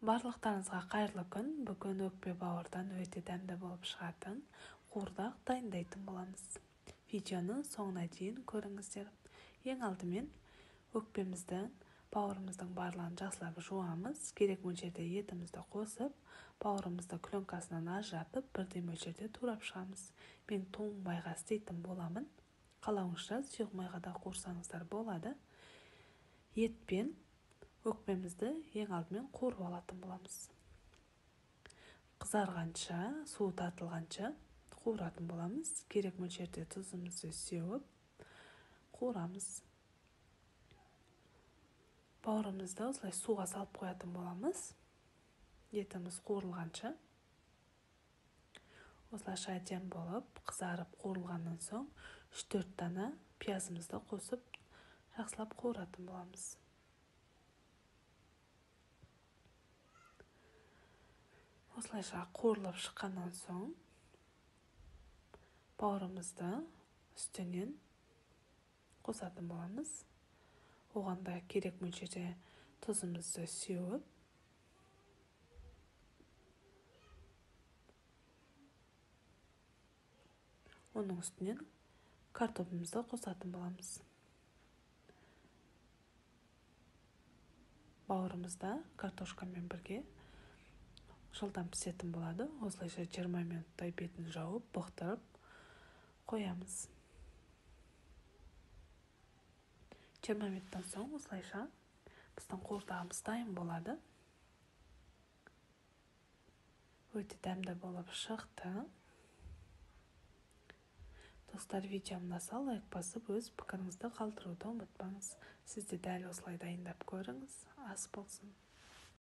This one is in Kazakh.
Барлықтарыңызға қайырлы күн. Бүгін өкпе бауырдан өте дәмді болып шығатын қуырдақ дайындайтын боламыз. Видеоны соңына дейін көріңіздер. Ең алдымен өкпемізді, бауырымыздың барлығын жақсылап жуамыз. Керек мөлшерде етімізді қосып, бауырымызды пленкасынан ажыратып, бірдей мөлшерде турап шығамыз. Мен тоң майға істейтін боламын. Қалауыңызша сұйық майға да қуырсаңыздар болады. Етпен өкпемізді ең алдымен қуырып алатын боламыз. Қызарғанша, суы тартылғанша қуыратын боламыз. Керек мөлшерде тұзымызды сеуіп қуырамыз. Бауырымызды осылай суға салып қоятын боламыз. Етіміз қуырылғанша. Осылайша әдемі болып қызарып қуырылғаннан соң 3-4 дана пиязымызды қосып жақсылап қуыратын боламыз. Осылайша қуырылып шыққаннан соң бауырымызды үстінен қосатын боламыз. Оған да керек мөлшерде тұзымызды сеуіп оның үстінен картопымызды қосатын боламыз. Бауырымызда картошкамен бірге жылдам пісетін болады. Осылайша 20 минуттай бетін жауып, бұқтырып қоямыз. 20 минуттан соң осылайша біздің қуырдағымыз дайын болады. Өте дәмді болып шықты. Достар, видеом ұнаса лайк басып, өз пікіріңізді қалдыруды ұмытпаңыз. Сіз де дәл осылай дайындап көріңіз. Ас болсын.